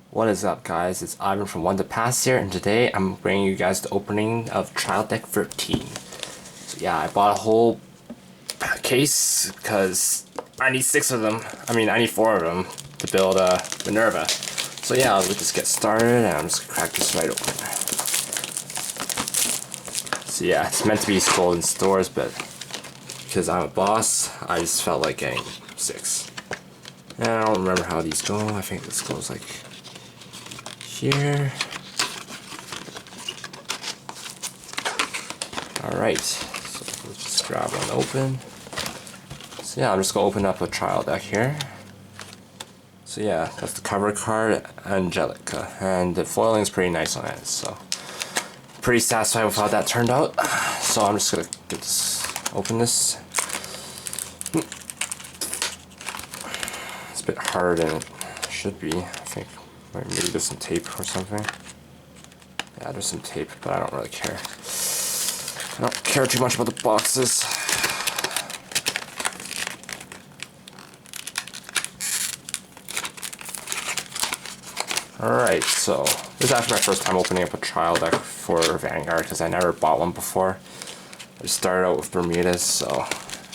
What is up, guys? It's Ivan from OneToPass here, and today I'm bringing you guys the opening of Trial Deck 13. So yeah, I bought a whole case because I need 6 of them. I need 4 of them to build Minerva. So yeah, let's just get started, and I'm just gonna crack this right open. So yeah, it's meant to be sold in stores, but because I'm a boss, I just felt like getting 6. And I don't remember how these go. I think this goes like here. Alright, so let's just grab one open. So yeah, I'm just gonna open up a trial deck here. So yeah, that's the cover card, Angelica, and the foiling is pretty nice on it, so pretty satisfied with how that turned out. So I'm just gonna get this, open this. It's a bit harder than it should be, I think. Maybe there's some tape or something. Yeah, there's some tape, but I don't really care. I don't care too much about the boxes. Alright, so this is actually my first time opening up a trial deck for Vanguard because I never bought one before. I just started out with Bermudas, so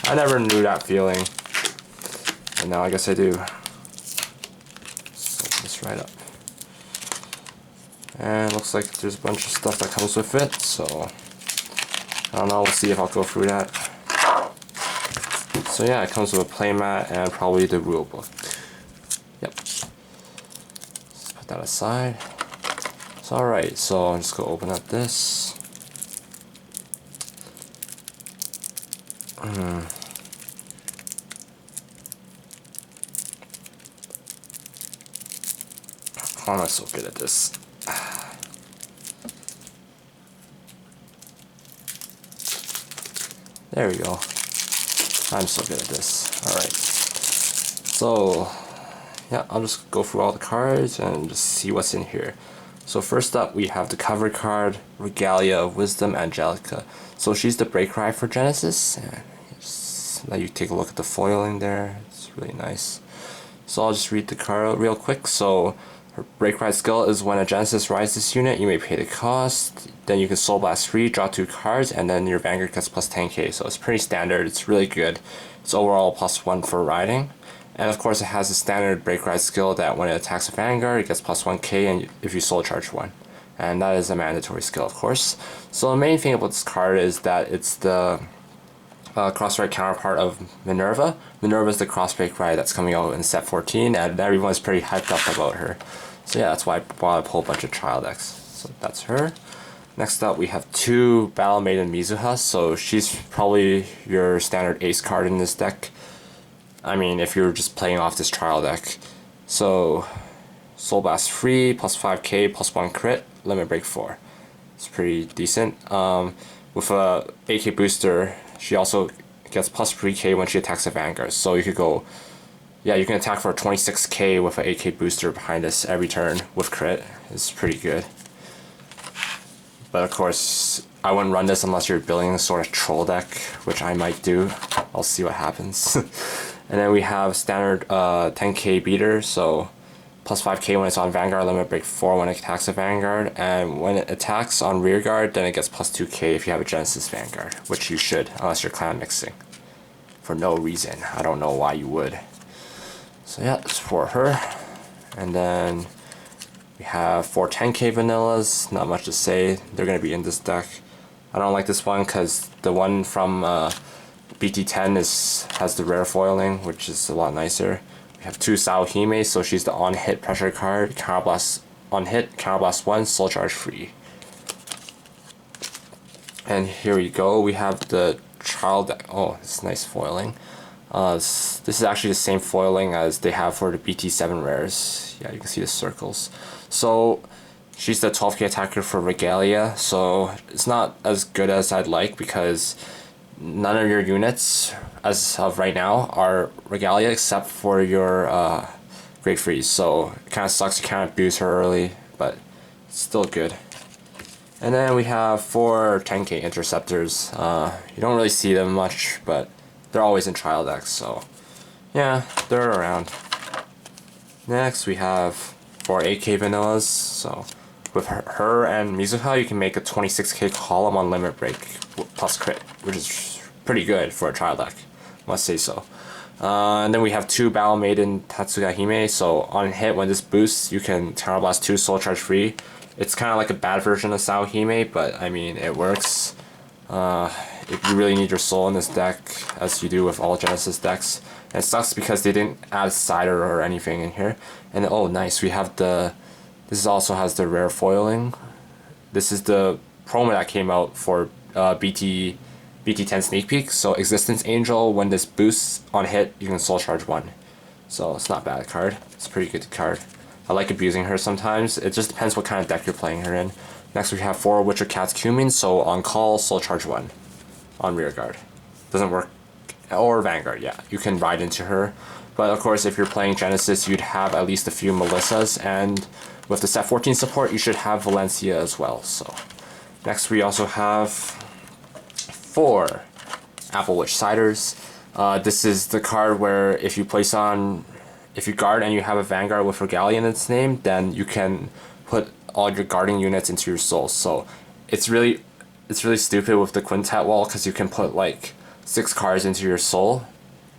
I never knew that feeling. And now I guess I do. So open this right up. And it looks like there's a bunch of stuff that comes with it, so I don't know, we'll see if I'll go through that. So yeah, it comes with a playmat and probably the rule book. Yep. Let's put that aside. So alright, so I'm just gonna open up this. Why am I so good at this? There we go. I'm so good at this. Alright. So, yeah, I'll just go through all the cards and just see what's in here. So first up, we have the cover card, Regalia of Wisdom, Angelica. So she's the break cry for Genesis. And just let you take a look at the foiling there. It's really nice. So I'll just read the card real quick. So her break ride skill is when a Genesis rides this unit, you may pay the cost. Then you can Soul Blast free, draw 2 cards, and then your Vanguard gets plus 10k. So it's pretty standard. It's really good. It's overall +1 for riding. And of course, it has a standard break ride skill that when it attacks a Vanguard, it gets plus 1k, and if you soul charge 1. And that is a mandatory skill, of course. So the main thing about this card is that it's the cross-ride counterpart of Minerva. Minerva is the cross-break ride that's coming out in set 14, and everyone's pretty hyped up about her. So yeah, that's why I bought a whole bunch of trial decks. So that's her. Next up, we have 2 Battle Maiden Mizuha. So she's probably your standard ace card in this deck. I mean, if you're just playing off this trial deck. So Soul Blast free, plus 5k, plus 1 crit, limit break 4. It's pretty decent. With a AK booster, she also gets plus 3k when she attacks a Vanguard. So you could go, yeah, you can attack for 26k with an AK booster behind us every turn with crit. It's pretty good. But of course, I wouldn't run this unless you're building a sort of troll deck, which I might do. I'll see what happens. And then we have standard 10k beater, so plus 5k when it's on Vanguard, limit break 4 when it attacks a Vanguard, and when it attacks on Rearguard, then it gets plus 2k if you have a Genesis Vanguard, which you should, unless you're clan mixing. For no reason. I don't know why you would. So yeah, it's for her. And then we have 4 10k vanillas, not much to say, they're going to be in this deck. I don't like this one because the one from BT10 has the rare foiling, which is a lot nicer. We have 2 Saohime, so she's the on-hit pressure card, counterblast on hit, counterblast 1, soul charge free. And here we go, we have the trial deck. Oh, it's nice foiling. This is actually the same foiling as they have for the BT7 rares. Yeah, you can see the circles. So she's the 12k attacker for Regalia, so it's not as good as I'd like because none of your units, as of right now, are Regalia except for your Great Freeze. So it kind of sucks you can't abuse her early, but it's still good. And then we have 4 10k interceptors. You don't really see them much, but they're always in trial decks, so yeah, they're around. Next we have for 8K vanillas. So with her and Mizuha, you can make a 26K column on limit break plus crit, which is pretty good for a trial deck, must say so. And then we have 2 Battle Maiden Tatsugahime, so on hit when this boosts, you can Terra Blast 2 Soul Charge free. It's kind of like a bad version of Saohime, but I mean, it works. If you really need your soul in this deck, as you do with all Genesis decks. And it sucks because they didn't add Cider or anything in here. And oh nice, we have this also has the rare foiling. This is the promo that came out for BT10 Sneak Peek. So Existence Angel, when this boosts on hit, you can Soul Charge 1. So it's not a bad card. It's a pretty good card. I like abusing her sometimes. It just depends what kind of deck you're playing her in. Next we have 4 Witcher Cat's Cumin, so on call, Soul Charge 1. On rear guard. Doesn't work. Or Vanguard, yeah. You can ride into her. But of course, if you're playing Genesis, you'd have at least a few Melissas, and with the set 14 support, you should have Valencia as well. So next we also have 4 Apple Witch Ciders. This is the card where if you guard and you have a Vanguard with Regalia in its name, then you can put all your guarding units into your soul. So it's really stupid with the Quintet wall because you can put like 6 cards into your soul.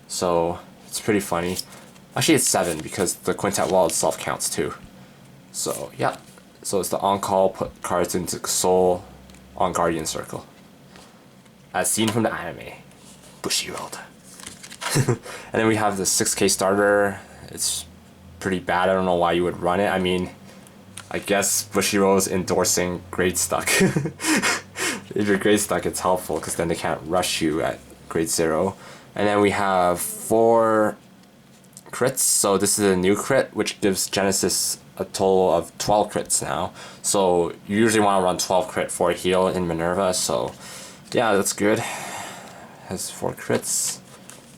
So it's pretty funny. Actually it's 7 because the Quintet wall itself counts too. So yeah, so it's the on-call, put cards into soul on Guardian Circle. As seen from the anime, Bushiroad. And then we have the 6K starter. It's pretty bad. I don't know why you would run it. I mean, I guess Bushiroad's endorsing grade stuck. If you're grade stuck, it's helpful because then they can't rush you at grade 0. And then we have 4 crits. So this is a new crit, which gives Genesis a total of 12 crits now. So you usually want to run 12 crit for a heal in Minerva. So yeah, that's good. Has 4 crits.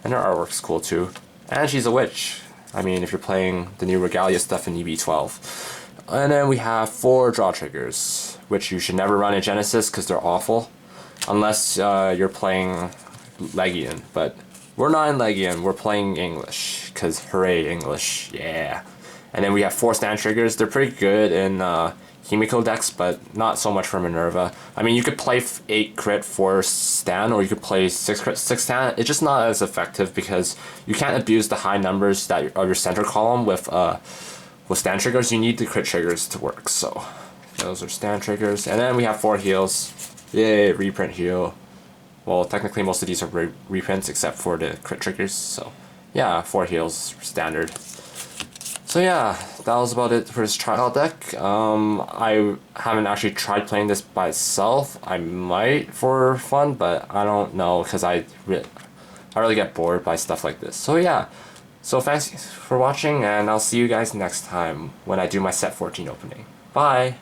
And her artwork's cool too. And she's a witch. I mean, if you're playing the new Regalia stuff in EB12. And then we have 4 draw triggers, which you should never run in Genesis because they're awful. Unless you're playing Legion. But we're not in Legion, we're playing English. Because hooray, English, yeah. And then we have 4 stand triggers. They're pretty good in Himiko decks, but not so much for Minerva. I mean, you could play 8 crit for stand, or you could play 6 crit 6 stand. It's just not as effective because you can't abuse the high numbers of your center column with stand triggers. You need the crit triggers to work. So those are stand triggers. And then we have 4 heals. Yay, reprint heal. Well, technically most of these are reprints except for the crit triggers. So yeah, 4 heals standard. So yeah, that was about it for this trial deck. I haven't actually tried playing this by itself. I might for fun, but I don't know because I really get bored by stuff like this. So yeah, so thanks for watching, and I'll see you guys next time when I do my set 14 opening. Bye!